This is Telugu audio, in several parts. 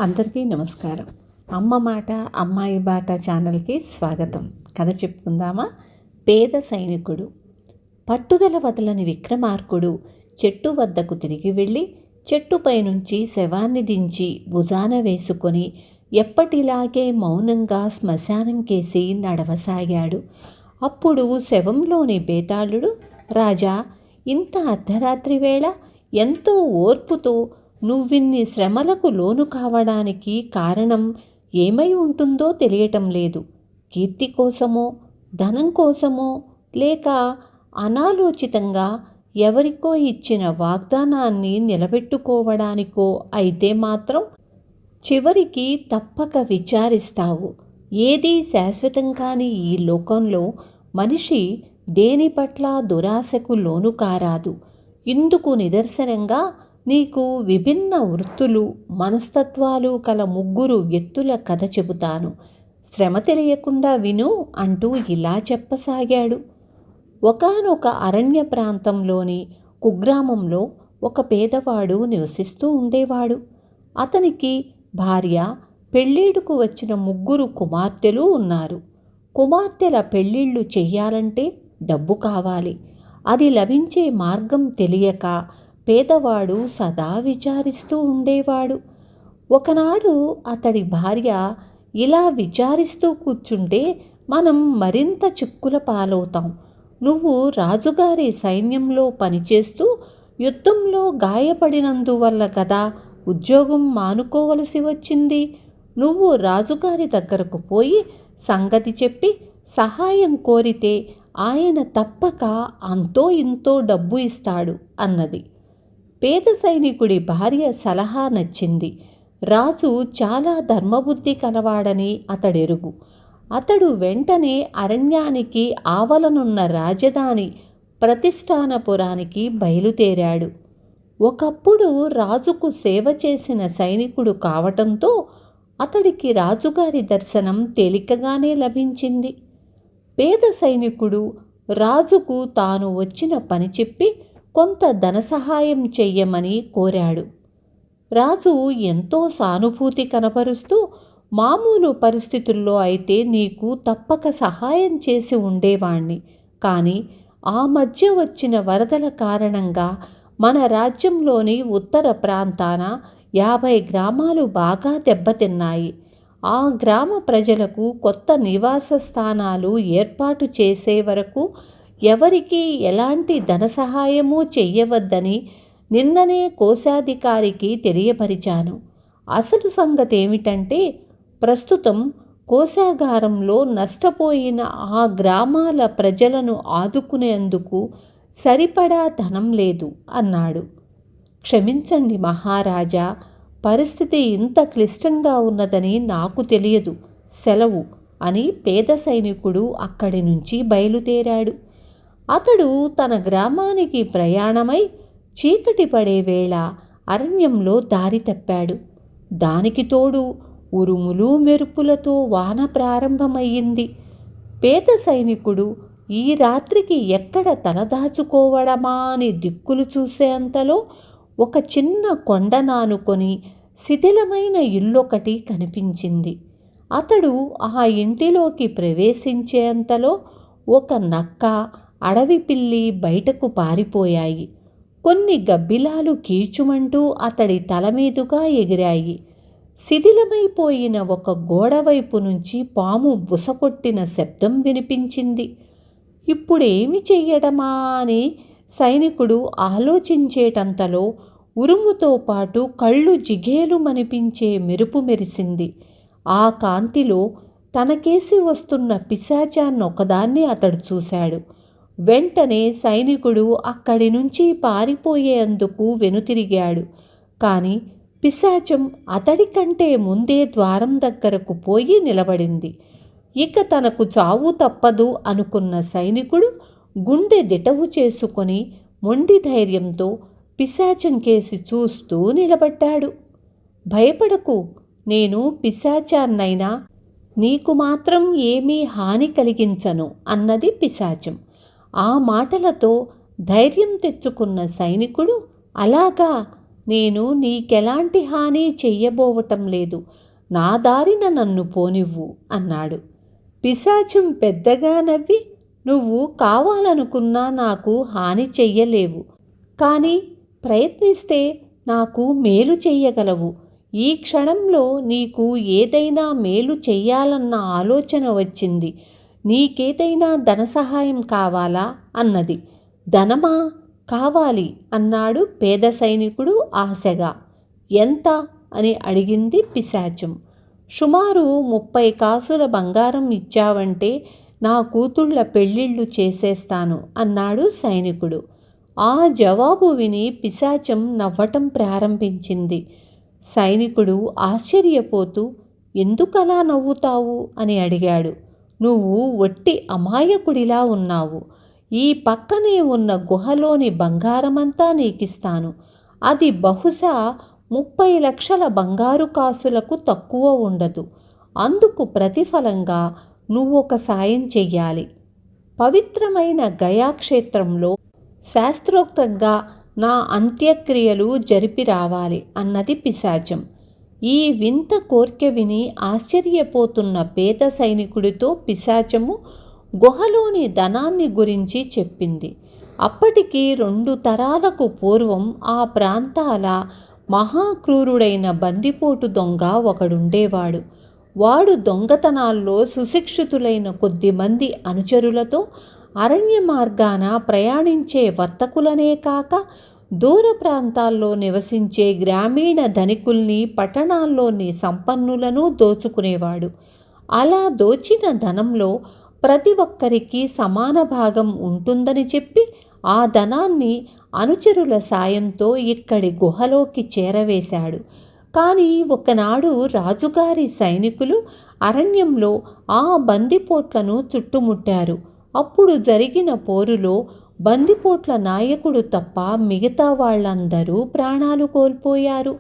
అందరికీ నమస్కారం. అమ్మ మాట అమ్మాయి బాట ఛానల్కి స్వాగతం. కథ చెప్పుకుందామా? పేద సైనికుడు. పట్టుదల వదలని విక్రమార్కుడు చెట్టు వద్దకు తిరిగి వెళ్ళి చెట్టుపై నుంచి శవాన్ని దించి భుజాన వేసుకొని ఎప్పటిలాగే మౌనంగా శ్మశానం కేసి నడవసాగాడు. అప్పుడు శవంలోని బేతాళుడు, రాజా, ఇంత అర్ధరాత్రి వేళ ఎంతో ఓర్పుతో నువ్విన్ని శ్రమలకు లోను కావడానికి కారణం ఏమై ఉంటుందో తెలియటం లేదు. కీర్తి కోసమో, ధనం కోసమో, లేక అనాలోచితంగా ఎవరికో ఇచ్చిన వాగ్దానాన్ని నిలబెట్టుకోవడానికో అయితే మాత్రం చివరికి తప్పక విచారిస్తావు. ఏదీ శాశ్వతం కాని ఈ లోకంలో మనిషి దేని పట్ల దురాశకు లోను కారాదు. ఇందుకు నిదర్శనంగా నీకు విభిన్న వృత్తులు, మనస్తత్వాలు కల 3 వ్యక్తుల కథ చెబుతాను. శ్రమ తెలియకుండా విను అంటూ ఇలా చెప్పసాగాడు. ఒకానొక అరణ్య ప్రాంతంలోని కుగ్రామంలో ఒక పేదవాడు నివసిస్తూ ఉండేవాడు. అతనికి భార్య, పెళ్ళిడుకు వచ్చిన 3 కుమార్తెలు ఉన్నారు. కుమార్తెల పెళ్ళిళ్ళు చెయ్యాలంటే డబ్బు కావాలి. అది లభించే మార్గం తెలియక పేదవాడు సదా విచారిస్తూ ఉండేవాడు. ఒకనాడు అతడి భార్య, ఇలా విచారిస్తూ కూర్చుంటే మనం మరింత చిక్కుల పాలవుతాం. నువ్వు రాజుగారి సైన్యంలో పనిచేస్తూ యుద్ధంలో గాయపడినందువల్ల కదా ఉద్యోగం మానుకోవలసి వచ్చింది. నువ్వు రాజుగారి దగ్గరకు పోయి సంగతి చెప్పి సహాయం కోరితే ఆయన తప్పక అంతో ఇంతో డబ్బు ఇస్తాడు అన్నది. పేద సైనికుడి భార్య సలహా నచ్చింది. రాజు చాలా ధర్మబుద్ధి కలవాడని అతడెరుగు. అతడు వెంటనే అరణ్యానికి ఆవలనున్న రాజధాని ప్రతిష్ఠానపురానికి బయలుదేరాడు. ఒకప్పుడు రాజుకు సేవ చేసిన సైనికుడు కావటంతో అతడికి రాజుగారి దర్శనం తేలికగానే లభించింది. పేద సైనికుడు రాజుకు తాను వచ్చిన పని చెప్పి కొంత ధన సహాయం చెయ్యమని కోరాడు. రాజు ఎంతో సానుభూతి కనపరుస్తూ, మామూలు పరిస్థితుల్లో అయితే నీకు తప్పక సహాయం చేసి ఉండేవాణ్ణి. కానీ ఆ మధ్య వచ్చిన వరదల కారణంగా మన రాజ్యంలోని ఉత్తర ప్రాంతాన 50 గ్రామాలు బాగా దెబ్బతిన్నాయి. ఆ గ్రామ ప్రజలకు కొత్త నివాస స్థానాలు ఏర్పాటు చేసే వరకు ఎవరికీ ఎలాంటి ధన సహాయమూ చెయ్యవద్దని నిన్ననే కోశాధికారికి తెలియపరిచాను. అసలు సంగతి ఏమిటంటే, ప్రస్తుతం కోశాగారంలో నష్టపోయిన ఆ గ్రామాల ప్రజలను ఆదుకునేందుకు సరిపడా ధనం లేదు అన్నాడు. క్షమించండి మహారాజా, పరిస్థితి ఇంత క్లిష్టంగా ఉన్నదని నాకు తెలియదు, సెలవు అని పేద సైనికుడు అక్కడి నుంచి బయలుదేరాడు. అతడు తన గ్రామానికి ప్రయాణమై చీకటి పడే వేళ అరణ్యంలో దారి తప్పాడు. దానికి తోడు ఉరుములు మెరుపులతో వాన ప్రారంభమయ్యింది. పేద సైనికుడు ఈ రాత్రికి ఎక్కడ తలదాచుకోవడమా అని దిక్కులు చూసేంతలో ఒక చిన్న కొండనానుకొని శిథిలమైన ఇల్లొకటి కనిపించింది. అతడు ఆ ఇంటిలోకి ప్రవేశించేంతలో ఒక నక్క, అడవి పిల్లి బయటకు పారిపోయాయి. కొన్ని గబ్బిలాలు కీచుమంటూ అతడి తల మీదుగా ఎగిరాయి. శిథిలమైపోయిన ఒక గోడవైపు నుంచి పాము బుసకొట్టిన శబ్దం వినిపించింది. ఇప్పుడేమి చెయ్యడమా అని సైనికుడు ఆలోచించేటంతలో ఉరుముతో పాటు కళ్ళు జిగేలుమనిపించే మెరుపు మెరిసింది. ఆ కాంతిలో తనకేసి వస్తున్న పిశాచాన్నొకదాన్ని అతడు చూశాడు. వెంటనే సైనికుడు అక్కడి నుంచి పారిపోయేందుకు వెనుతిరిగాడు. కానీ పిశాచం అతడి కంటే ముందే ద్వారం దగ్గరకు పోయి నిలబడింది. ఇక తనకు చావు తప్పదు అనుకున్న సైనికుడు గుండె దిటవు చేసుకొని మొండి ధైర్యంతో పిశాచం కేసి చూస్తూ నిలబడ్డాడు. భయపడకు, నేను పిశాచాన్నైనా నీకు మాత్రం ఏమీ హాని కలిగించను అన్నది పిశాచం. ఆ మాటలతో ధైర్యం తెచ్చుకున్న సైనికుడు, అలాగా, నేను నీకెలాంటి హాని చెయ్యబోవటం లేదు. నా దారిన నన్ను పోనివ్వు అన్నాడు. పిశాచం పెద్దగా నవ్వి, నువ్వు కావాలనుకున్నా నాకు హాని చెయ్యలేవు, కానీ ప్రయత్నిస్తే నాకు మేలు చెయ్యగలవు. ఈ క్షణంలో నీకు ఏదైనా మేలు చెయ్యాలన్న ఆలోచన వచ్చింది. నీకేదైనా ధన సహాయం కావాలా అన్నది. ధనమా? కావాలి అన్నాడు పేద సైనికుడు ఆశగా. ఎంత అని అడిగింది పిశాచం. సుమారు 30 కాసుల బంగారం ఇచ్చావంటే నా కూతుళ్ళ పెళ్ళిళ్ళు చేసేస్తాను అన్నాడు సైనికుడు. ఆ జవాబు విని పిశాచం నవ్వటం ప్రారంభించింది. సైనికుడు ఆశ్చర్యపోతూ, ఎందుకలా నవ్వుతావు అని అడిగాడు. నువ్వు ఒట్టి అమాయకుడిలా ఉన్నావు. ఈ పక్కనే ఉన్న గుహలోని బంగారమంతా నీకిస్తాను. అది బహుశా 30 లక్షల బంగారు కాసులకు తక్కువ ఉండదు. అందుకు ప్రతిఫలంగా నువ్వొక సాయం చెయ్యాలి. పవిత్రమైన గయాక్షేత్రంలో శాస్త్రోక్తంగా నా అంత్యక్రియలు జరిపి రావాలి అన్నది పిశాచం. ఈ వింత కోర్కె విని ఆశ్చర్యపోతున్న పేద సైనికుడితో పిశాచము గుహలోని ధనాన్ని గురించి చెప్పింది. అప్పటికి 2 తరాలకు పూర్వం ఆ ప్రాంతాల మహాక్రూరుడైన బందిపోటు దొంగ ఒకడుండేవాడు. వాడు దొంగతనాల్లో సుశిక్షితులైన కొద్దిమంది అనుచరులతో అరణ్య మార్గాన ప్రయాణించే వర్తకులనే కాక దూర ప్రాంతాల్లో నివసించే గ్రామీణ ధనికుల్ని, పట్టణాల్లోని సంపన్నులను దోచుకునేవాడు. అలా దోచిన ధనంలో ప్రతి ఒక్కరికి సమాన భాగం ఉంటుందని చెప్పి ఆ ధనాన్ని అనుచరుల సాయంతో ఇక్కడి గుహలోకి చేరవేశాడు. కానీ ఒకనాడు రాజుగారి సైనికులు అరణ్యంలో ఆ బందిపోట్లను చుట్టుముట్టారు. అప్పుడు జరిగిన పోరులో బందిపోట్ల నాయకుడు తప్ప మిగతా వాళ్ళందరూ ప్రాణాలు కోల్పోయారు.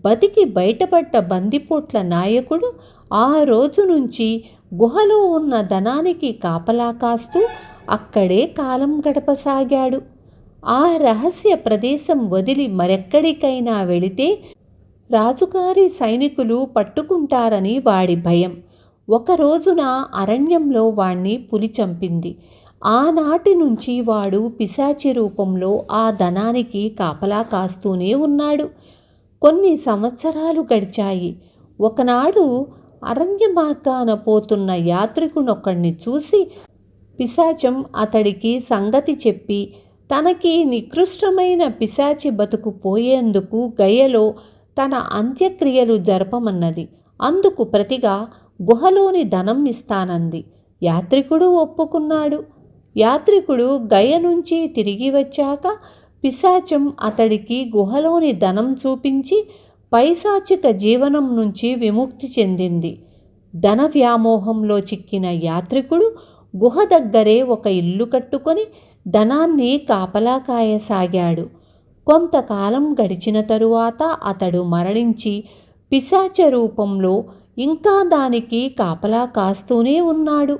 బతికి బయటపడ్డ బందిపోట్ల నాయకుడు ఆ రోజు నుంచి గుహలో ఉన్న ధనానికి కాపలా కాస్తూ అక్కడే కాలం గడపసాగాడు. ఆ రహస్య ప్రదేశం వదిలి మరెక్కడికైనా వెళితే రాజుగారి సైనికులు పట్టుకుంటారని వాడి భయం. ఒక రోజున అరణ్యంలో వాణ్ణి పులి చంపింది. ఆనాటి నుంచి వాడు పిశాచి రూపంలో ఆ ధనానికి కాపలా కాస్తూనే ఉన్నాడు. కొన్ని సంవత్సరాలు గడిచాయి. ఒకనాడు అరణ్య మార్గాన పోతున్న యాత్రికునొక్కడిని చూసి పిశాచం అతడికి సంగతి చెప్పి తనకి నికృష్టమైన పిశాచి బతుకు పోయేందుకు గయలో తన అంత్యక్రియలు జరపమన్నది. అందుకు ప్రతిగా గుహలోని ధనం ఇస్తానంది. యాత్రికుడు ఒప్పుకున్నాడు. యాత్రికుడు గయ నుంచి తిరిగి వచ్చాక పిశాచం అతడికి గుహలోని ధనం చూపించి పైశాచిక జీవనం నుంచి విముక్తి చెందింది. ధన వ్యామోహంలో చిక్కిన యాత్రికుడు గుహ దగ్గరే ఒక ఇల్లు కట్టుకొని ధనాన్ని కాపలా కాయసాగాడు. కొంతకాలం గడిచిన తరువాత అతడు మరణించి పిశాచ రూపంలో ఇంకా దానికి కాపలా కాస్తూనే ఉన్నాడు.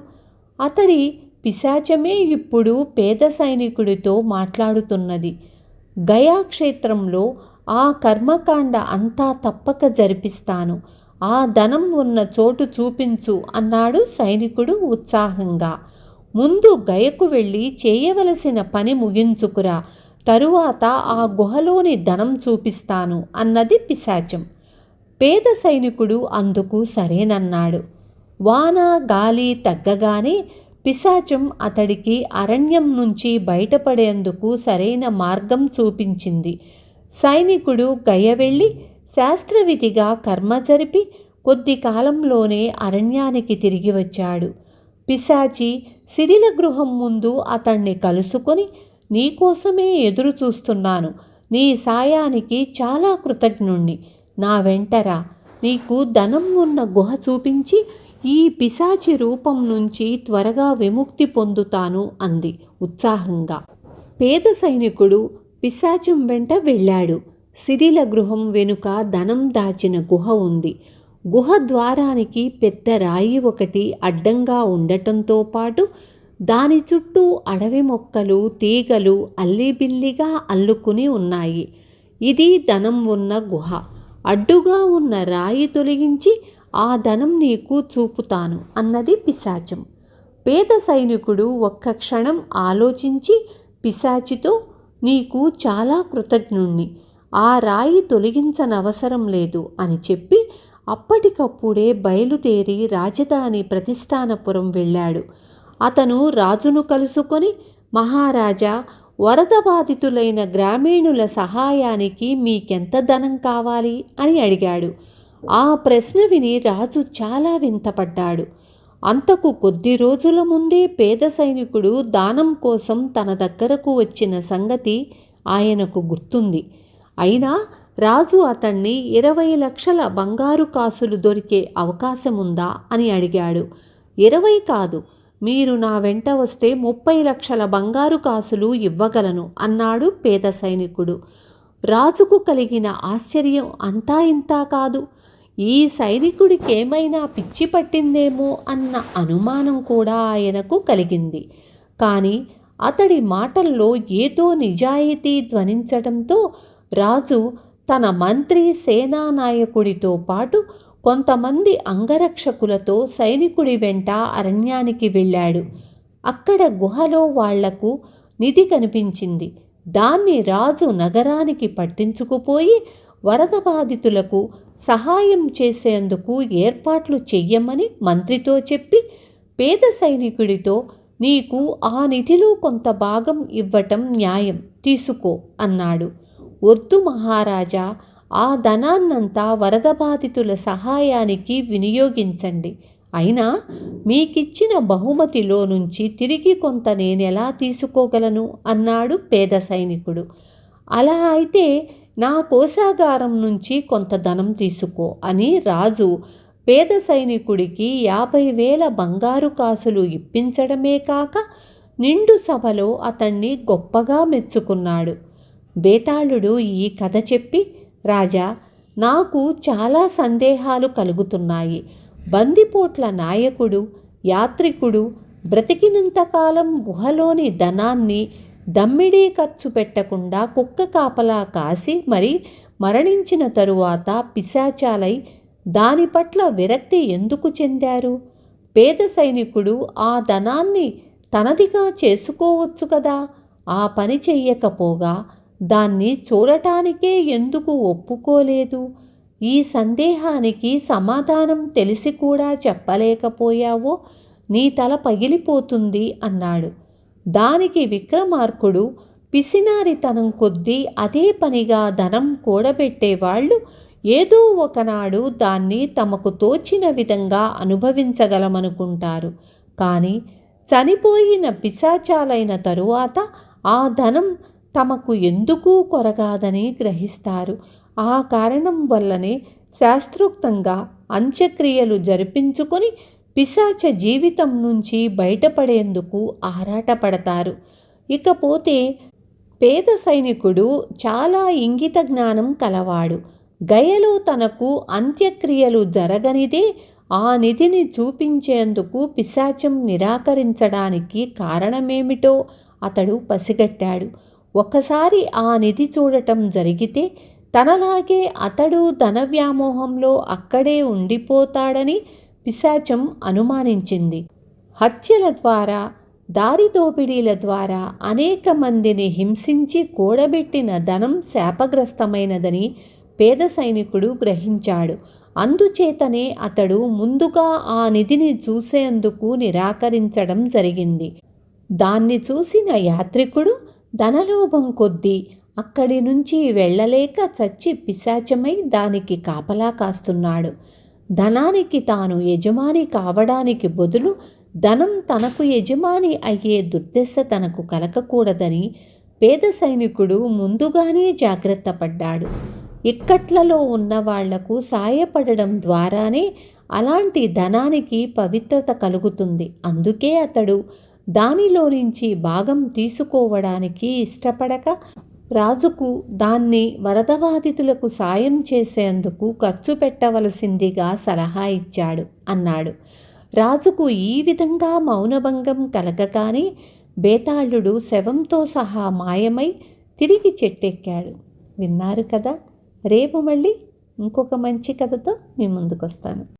అతడి పిశాచమే ఇప్పుడు పేద సైనికుడితో మాట్లాడుతున్నది. గయాక్షేత్రంలో ఆ కర్మకాండ అంతా తప్పక జరిపిస్తాను. ఆ ధనం ఉన్న చోటు చూపించు అన్నాడు సైనికుడు ఉత్సాహంగా. ముందు గయకు వెళ్ళి చేయవలసిన పని ముగించుకురా, తరువాత ఆ గుహలోని ధనం చూపిస్తాను అన్నది పిశాచం. పేద సైనికుడు అందుకు సరేనన్నాడు. వాన గాలి తగ్గగానే పిశాచం అతడికి అరణ్యం నుంచి బయటపడేందుకు సరైన మార్గం చూపించింది. సైనికుడు గయ వెళ్ళి శాస్త్రవిధిగా కర్మ జరిపి కొద్ది కాలంలోనే అరణ్యానికి తిరిగి వచ్చాడు. పిశాచి శిథిల గృహం ముందు అతన్ని కలుసుకొని, నీకోసమే ఎదురు చూస్తున్నాను. నీ సాయానికి చాలా కృతజ్ఞుణ్ణి. నా వెంటరా, నీకు ధనం ఉన్న గుహ చూపించి ఈ పిశాచి రూపం నుంచి త్వరగా విముక్తి పొందుతాను అంది ఉత్సాహంగా. పేద సైనికుడు పిశాచం వెంట వెళ్ళాడు. శిథిల గృహం వెనుక ధనం దాచిన గుహ ఉంది. గుహ ద్వారానికి పెద్ద రాయి ఒకటి అడ్డంగా ఉండటంతో పాటు దాని చుట్టూ అడవి మొక్కలు, తీగలు అల్లిబిల్లిగా అల్లుకుని ఉన్నాయి. ఇది ధనం ఉన్న గుహ. అడ్డుగా ఉన్న రాయి తొలగించి ఆ ధనం నీకు చూపుతాను అన్నది పిశాచం. పేద సైనికుడు ఒక్క క్షణం ఆలోచించి పిశాచితో, నీకు చాలా కృతజ్ఞుణ్ణి, ఆ రాయి తొలగించనవసరం లేదు అని చెప్పి అప్పటికప్పుడే బయలుదేరి రాజధాని ప్రతిష్టానపురం వెళ్ళాడు. అతను రాజును కలుసుకొని, మహారాజా, వరద బాధితులైన గ్రామీణుల సహాయానికి మీకెంత ధనం కావాలి అని అడిగాడు. ఆ ప్రశ్న విని రాజు చాలా వింతపడ్డాడు. అంతకు కొద్ది రోజుల ముందే పేద సైనికుడు దానం కోసం తన దగ్గరకు వచ్చిన సంగతి ఆయనకు గుర్తుంది. అయినా రాజు అతన్ని 20 లక్షల బంగారు కాసులు దొరికే అవకాశముందా అని అడిగాడు. 20 కాదు, మీరు నా వెంట వస్తే 30 లక్షల బంగారు కాసులు ఇవ్వగలను అన్నాడు పేద సైనికుడు. రాజుకు కలిగిన ఆశ్చర్యం అంతా ఇంతా కాదు. ఈ సైనికుడికేమైనా పిచ్చి పట్టిందేమో అన్న అనుమానం కూడా ఆయనకు కలిగింది. కానీ అతడి మాటల్లో ఏదో నిజాయితీ ధ్వనించడంతో రాజు తన మంత్రి, సేనానాయకుడితో పాటు కొంతమంది అంగరక్షకులతో సైనికుడి వెంట అరణ్యానికి వెళ్ళాడు. అక్కడ గుహలో వాళ్లకు నిధి కనిపించింది. దాన్ని రాజు నగరానికి పట్టించుకుపోయి వరద బాధితులకు సహాయం చేసేందుకు ఏర్పాట్లు చెయ్యమని మంత్రితో చెప్పి, పేద సైనికుడితో, నీకు ఆ నిధిలో కొంత భాగం ఇవ్వటం న్యాయం, తీసుకో అన్నాడు. వద్దు మహారాజా, ఆ ధనాన్నంతా వరద బాధితుల సహాయానికి వినియోగించండి. అయినా మీకిచ్చిన బహుమతిలో నుంచి తిరిగి కొంత నేనెలా తీసుకోగలను అన్నాడు పేద సైనికుడు. అలా అయితే నా కోశాగారం నుంచి కొంత ధనం తీసుకో అని రాజు పేద సైనికుడికి 50,000 బంగారు కాసులు ఇప్పించడమే కాక నిండు సభలో అతన్ని గొప్పగా మెచ్చుకున్నాడు. బేతాళుడు ఈ కథ చెప్పి, రాజా, నాకు చాలా సందేహాలు కలుగుతున్నాయి. బందిపోట్ల నాయకుడు, యాత్రికుడు బ్రతికినంతకాలం గుహలోని ధనాన్ని దమ్మిడీ ఖర్చు పెట్టకుండా కుక్క కాపలా కాసి మరి మరణించిన తరువాత పిశాచాలై దాని పట్ల విరక్తి ఎందుకు చెందారు? పేద సైనికుడు ఆ ధనాన్ని తనదిగా చేసుకోవచ్చు కదా. ఆ పని చెయ్యకపోగా దాన్ని చూడటానికే ఎందుకు ఒప్పుకోలేదు? ఈ సందేహానికి సమాధానం తెలిసి కూడా చెప్పలేకపోయావో నీ తల పగిలిపోతుంది అన్నాడు. దానికి విక్రమార్కుడు, పిసినారితనం కొద్దీ అదే పనిగా ధనం కూడబెట్టేవాళ్ళు ఏదో ఒకనాడు దాన్ని తమకు తోచిన విధంగా అనుభవించగలమనుకుంటారు. కానీ చనిపోయిన పిశాచాలైన తరువాత ఆ ధనం తమకు ఎందుకు కొరగాదని గ్రహిస్తారు. ఆ కారణం వల్లనే శాస్త్రోక్తంగా అంత్యక్రియలు జరిపించుకొని పిశాచ జీవితం నుంచి బయటపడేందుకు ఆరాటపడతారు. ఇకపోతే పేద సైనికుడు చాలా ఇంగిత జ్ఞానం కలవాడు. గయలో తనకు అంత్యక్రియలు జరగనిదే ఆ నిధిని చూపించేందుకు పిశాచం నిరాకరించడానికి కారణమేమిటో అతడు పసిగట్టాడు. ఒకసారి ఆ నిధి చూడటం జరిగితే తనలాగే అతడు ధన వ్యామోహంలో అక్కడే ఉండిపోతాడని పిశాచం అనుమానించింది. హత్యల ద్వారా, దారి దోపిడీల ద్వారా అనేక మందిని హింసించి కూడబెట్టిన ధనం శాపగ్రస్తమైనదని పేద సైనికుడు గ్రహించాడు. అందుచేతనే అతడు ముందుగా ఆ నిధిని చూసేందుకు నిరాకరించడం జరిగింది. దాన్ని చూసిన యాత్రికుడు ధనలోభం కొద్దీ అక్కడి నుంచి వెళ్ళలేక చచ్చి పిశాచమై దానికి కాపలా కాస్తున్నాడు. ధనానికి తాను యజమాని కావడానికి బదులు ధనం తనకు యజమాని అయ్యే దుర్దశ తనకు కలగకూడదని పేద సైనికుడు ముందుగానే జాగ్రత్త పడ్డాడు. ఇక్కట్లలో ఉన్న వాళ్లకు సాయపడడం ద్వారానే అలాంటి ధనానికి పవిత్రత కలుగుతుంది. అందుకే అతడు దానిలో నుంచి భాగం తీసుకోవడానికి ఇష్టపడక రాజుకు దాన్ని వరదబాధితులకు సాయం చేసేందుకు ఖర్చు పెట్టవలసిందిగా సలహా ఇచ్చాడు అన్నాడు. రాజుకు ఈ విధంగా మౌనభంగం కలగగానే బేతాళుడు శవంతో సహా మాయమై తిరిగి చెట్టెక్కాడు. విన్నారు కదా. రేపు మళ్ళీ ఇంకొక మంచి కథతో మీ ముందుకు వస్తాను.